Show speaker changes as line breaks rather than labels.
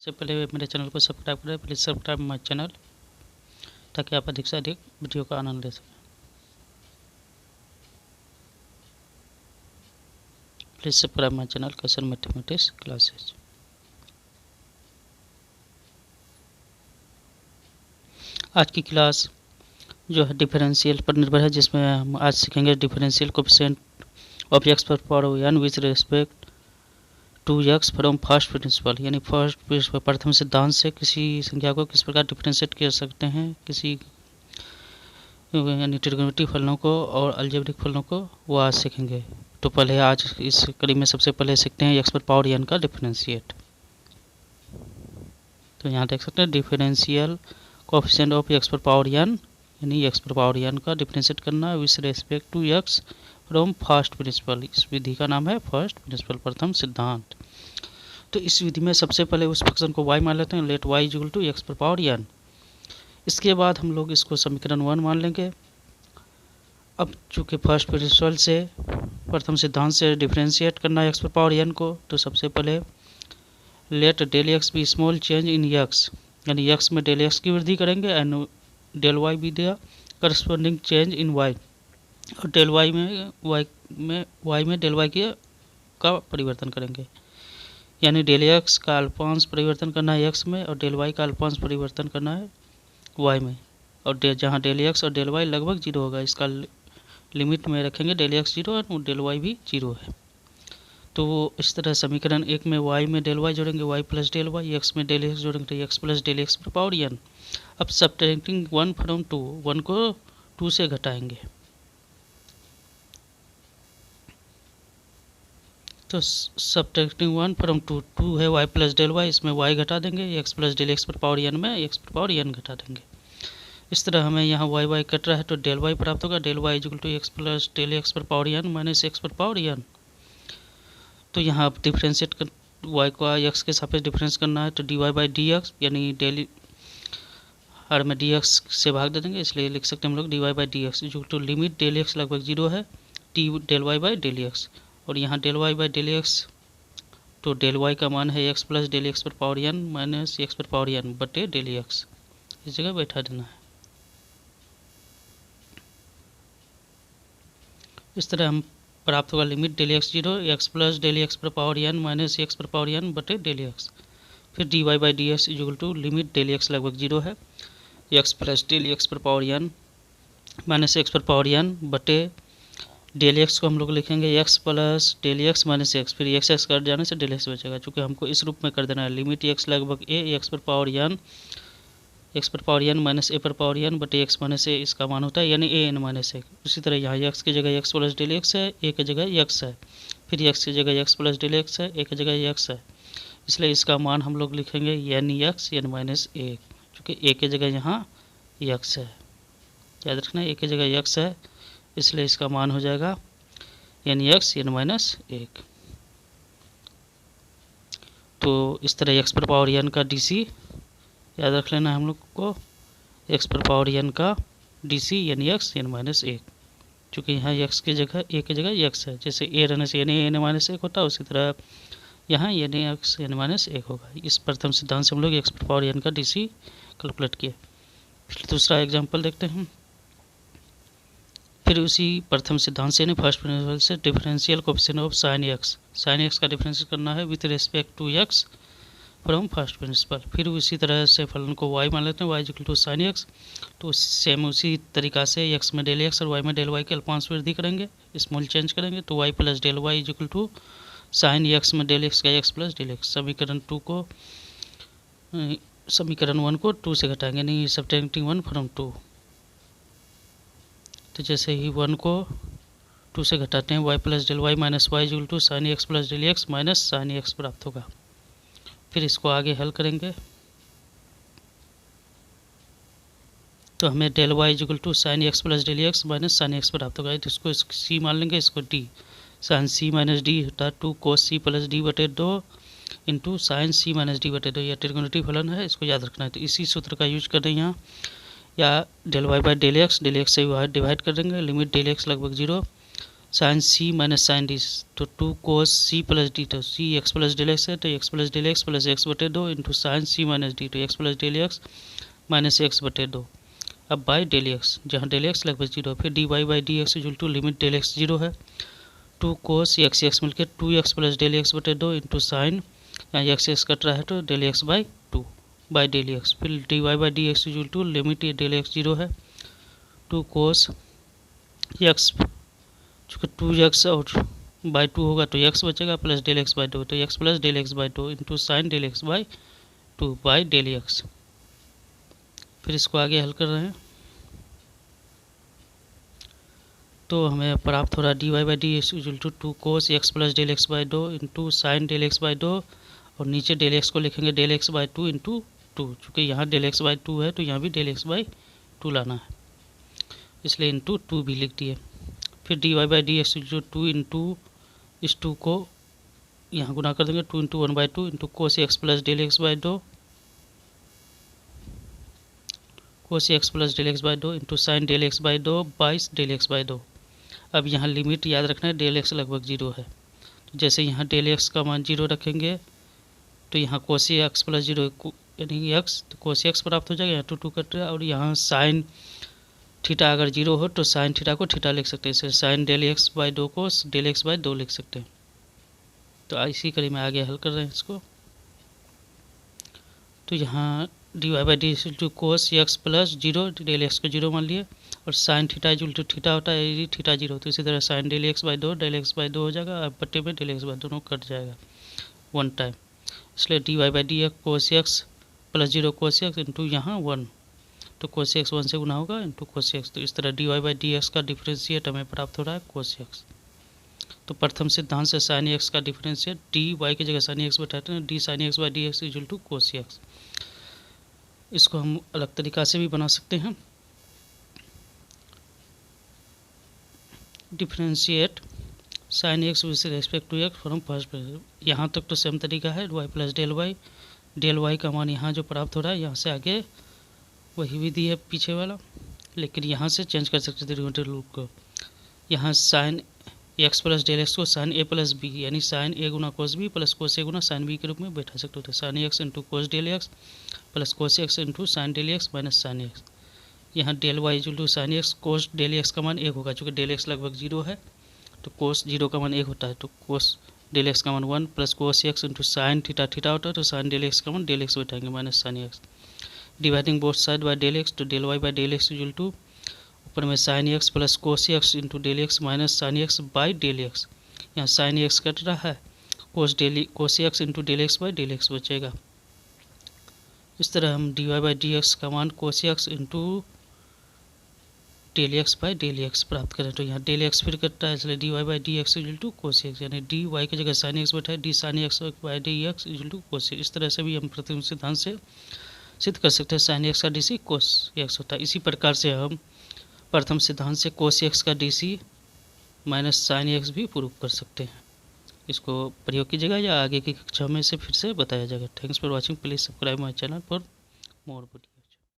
सबसे पहले मेरे चैनल को सब्सक्राइब करें। प्लीज़ सब्सक्राइब माय चैनल ताकि आप अधिक से अधिक वीडियो का आनंद ले सकें। Please subscribe my channel question mathematics classes. आज की क्लास जो है डिफरेंशियल पर निर्भर है, जिसमें हम आज सीखेंगे डिफरेंशियल कोएफिशिएंट ऑफ एक्स पर power n with respect to x from first principle, यानी फर्स्ट प्रथम सिद्धांत से किसी संख्या को किस प्रकार डिफरेंशिएट कर सकते हैं, किसी यानी त्रिकोणमितीय फलनों को और अलजेब्रिक फलनों को, वो आज सीखेंगे। तो पहले आज इस कड़ी में सबसे पहले सीखते हैं एक्स पर पावर n का डिफरेंशिएट। तो यहाँ देख सकते हैं डिफरेंशियल कोएफिशिएंट ऑफ एक्स पर पावर n, यानी एक्स पर पावर n का डिफरेंशिएट करना with respect to x from first principle. इस विधि का नाम है फर्स्ट प्रिंसिपल, प्रथम सिद्धांत। तो इस विधि में सबसे पहले उस फंक्शन को y मान लेते हैं, let y equal to x पर पावर n। इसके बाद हम लोग इसको समीकरण 1 मान लेंगे। अब चूँकि फर्स्ट प्रिंसिपल से प्रथम सिद्धांत से डिफरेंशिएट करना है एक्स पर पावर n को, तो सबसे पहले let del x be small change in x, यानी एक्स में डेल एक्स की वृद्धि करेंगे एंड डेल वाई बी दिया करस्पॉन्डिंग चेंज इन वाई, और डेल वाई में वाई में डेल वाई का परिवर्तन करेंगे, यानी डेल एक्स का अल्पांश परिवर्तन करना है एक्स में और डेल वाई का अल्पांश परिवर्तन करना है वाई में, और जहाँ डेल एक्स और डेल वाई लगभग जीरो होगा इसका लिमिट में रखेंगे डेल एक्स जीरो और डेल वाई भी जीरो है। तो इस तरह समीकरण एक में वाई में डेल वाई जोड़ेंगे y plus del y, x में डेल एक्स जोड़ेंगे तो एक्स प्लस डेल एक्स पर पावर n। अब सब्ट्रैक्टिंग 1 फ्रॉम 2, 1 को 2 से घटाएंगे, तो सब्ट्रैक्टिंग 1 फ्रॉम 2, 2 है वाई प्लस डेल वाई, इसमें वाई घटा देंगे, एक्स प्लस डेल एक्स पर पावर n में एक्स पर पावर n घटा देंगे। इस तरह हमें यहाँ वाई वाई कट रहा है तो डेल वाई प्राप्त होगा, del y equal to x plus del x पर पावर n माइनस एक्स पर पावर n। तो यहाँ आप डिफ्रेंशिएट कर वाई को एक्स के सापेक्ष डिफरेंस करना है, तो d y by d x, यानी डेली हर में डी एक्स से भाग दे देंगे, इसलिए लिख सकते हैं हम लोग d y by d x equal to limit del x लगभग जीरो है टी del y by del x, और यहाँ del y by del x, तो डेल वाई का मान है एक्स प्लस डेल एक्स पर पावर n माइनस एक्स पर पावर n बटे डेल एक्स, इस जगह बैठा देना है। इस तरह हम प्राप्त होगा limit del x zero x plus del x पर पावर n माइनस एक्स पर पावर n बटे डेल एक्स। फिर d y by d x equal to limit del x लगभग जीरो है एक्स प्लस डेल एक्स पर power n minus x पर power n बटे del x को हम लोग लिखेंगे x plus del x minus x, फिर एक्स एक्स कट जाने से डेल एक्स बचेगा। चूँकि हमको इस रूप में कर देना है लिमिट एक्स लगभग ए एक्स पर पावर n, एक्स पर पावर n माइनस ए पर पावर n बटे एक्स माइनस ए, इसका मान होता है यानी ए एन माइनस एक। उसी तरह यहाँ एक्स की जगह एक्स प्लस डेल एक्स है, ए की जगह एक्स है, फिर एक्स की जगह एक्स प्लस डेल एक्स है, ए की जगह एक्स है, इसलिए इसका मान हम लोग लिखेंगे एन एक्स एन माइनस एक, चूँकि ए की जगह यहाँ एक्स है, याद रखना ए की जगह एक्स है, इसलिए इसका मान हो जाएगा एन एक्स एन माइनस एक। तो इस तरह एक्स पर पावर n का डी याद रख लेना है हम लोग को, एक्स पर पावर n का d n x n minus एक, चूँकि यहाँ एक्स की जगह ए की जगह एक्स है, जैसे ए रहने से एन माइनस एक होता है, उसी तरह यहाँ एन एक्स एन माइनस एक होगा। इस प्रथम सिद्धांत से हम लोग एक्स पर पावर n का डी कैलकुलेट किए। फिर दूसरा एग्जाम्पल देखते हैं। फिर उसी प्रथम सिद्धांत से यानी फर्स्ट प्रिंसिपल से differential coefficient of sine x का डिफरेंशिएट करना है with respect to x from first principle. फिर उसी तरह से फलन को y मान लेते हैं, y equal to sine x, तो सेम उसी तरीक़ा से x में डेल एक्स और y में डेल वाई के अल्पांश वृद्धि करेंगे, स्मॉल चेंज करेंगे, तो y plus del y equal to sine x में डेल एक्स का x प्लस डेल एक्स। समीकरण 1 को 2 से घटाएंगे, यानी सब्ट्रैक्टिंग 1 फ्रॉम 2, तो जैसे ही 1 को 2 से घटाते हैं y plus del y minus y equal to sine x plus del x minus sine x प्राप्त होगा। फिर इसको आगे हल करेंगे, तो हमें del y equal to sine x plus del x minus sine x प्राप्त होगा, तो इसको सी मान लेंगे, इसको D sine C minus D होता 2 कोस सी प्लस डी बटे 2 into sine C minus D बटे 2, यह त्रिकोणमितीय फलन है, इसको याद रखना है। तो इसी सूत्र का यूज कर रहे हैं यहाँ, या del y by del x से डिवाइड कर देंगे, लिमिट डेल एक्स लगभग zero sine C minus sine D, तो 2 कोस सी प्लस डी, तो C x plus del x है, तो x plus del x plus x बटे 2 into sine C minus D, तो x plus del x minus x बटे 2। अब by del x, जहाँ del x लगभग zero, फिर d y by d x equal to limit del x zero है, 2 cos x x मिलकर 2x plus del x बटे 2 into sine, यहाँ x x cut रहा है तो del x by 2 by del x, फिर d y by d x equal to limit ये del x zero है, 2 कोस एक्स, चूँकि 2x और बाई 2 होगा तो x बचेगा प्लस डेल एक्स बाई 2, तो x plus del x by 2 into sine del x by 2 by del x. फिर इसको आगे हल कर रहे हैं तो हमें प्राप्त हो रहा है d y by d x equal to 2 cos x plus del x by 2 into sine del x by 2, और नीचे डेल एक्स को लिखेंगे डेल एक्स बाई 2 इंटू 2, चूँकि यहाँ डेल एक्स बाई 2 है तो यहाँ भी डेल एक्स बाई 2 लाना है, इसलिए इंटू 2 भी लिख दिए। फिर d y by d x जो 2 इंटू इस 2 को यहाँ गुना कर देंगे, 2 into 1/2 into cos x plus del x by 2, cos x plus del x by 2 into sine del x by 2 बाईस डेल एक्स बाई 2। अब यहाँ लिमिट याद रखना है, डेल एक्स लगभग जीरो है, तो जैसे यहाँ डेल एक्स का मान जीरो रखेंगे तो यहाँ कोसी एक्स प्लस जीरो यानी एक्स, तो कोसी एक्स प्राप्त हो जाएगा, यहाँ 2 कट रहा है, और यहाँ साइन थीटा अगर जीरो हो तो साइन थीटा को थीटा लिख सकते हैं, इसलिए साइन डेल एक्स बाई 2 को डेल एक्स बाई 2 लिख सकते हैं। तो इसी कड़ी में आगे हल कर रहे हैं इसको, तो यहाँ d y by d two cos x plus zero, del x को जीरो मान लिए, और sine theta equal to theta होता है यदि थीटा जीरो, तो इसी तरह sine del x by 2 del x by 2 हो जाएगा, अब बट्टे में डेल एक्स बाई दोनों कट जाएगा वन टाइम, इसलिए d y by d x cos x plus zero cos x into यहाँ 1, तो कोस एक्स 1 से गुना होगा इंटू कोस एक्स, तो इस तरह d y by d x का डिफ्रेंशिएट हमें प्राप्त हो रहा है कोस एक्स। तो प्रथम सिद्धांत से साइन एक्स का डिफरेंशिएट डी वाई की जगह साइन एक्स बैठाते हैं, d sine x by d x equal to cos x. इसको हम अलग तरीका से भी बना सकते हैं, differentiate sine x with respect to x from first, यहाँ तक तो सेम तरीका है, वाई प्लस डेल वाई का मान यहाँ जो प्राप्त हो रहा है यहाँ से आगे वही विधि है पीछे वाला, लेकिन यहाँ से चेंज कर सकते थे ट्रिगोनोमेट्रिक रूप को, यहाँ sine x plus del x को साइन ए प्लस बी यानी साइन ए गुना cos B plus cos A गुना साइन बी के रूप में बैठा सकते थे, sine x into cos del x plus cos x into sine del x minus sine x. यहाँ del y equal to sine x cos del x का मान 1 होगा, चूँकि डेल एक्स लगभग जीरो है तो कोस जीरो का मान 1 होता है, तो कोस डेल एक्स का मान 1 plus cos x into sine theta theta होता है, तो साइन डेल एक्स का मान डेल एक्स बैठाएंगे minus sine x, dividing both side by del x, तो del y by del x equal to ऊपर में sine x plus cos x into del x minus sine x by del x, यहाँ sine x cut रहा है, cos x into del x by del x बचेगा। इस तरह हम d y by d x का मान cos x into del x by del x प्राप्त करें, तो यहाँ डेल एक्स फिर कटता है, इसलिए d y by d x equal to cos x, यानी डी वाई की जगह साइन एक्स बैठा है, d sine x by d x equal to cos x. इस तरह से भी हम प्रतिबिंब सिद्धांत से सिद्ध कर सकते हैं साइन एक्स का डी सी कोस एक्स होता है। इसी प्रकार से हम प्रथम सिद्धांत से कोस एक्स का d c minus sine x भी प्रूव कर सकते हैं। इसको प्रयोग कीजिएगा या आगे की कक्षा में से फिर से बताया जाएगा। Thanks for watching, please subscribe my channel for more video.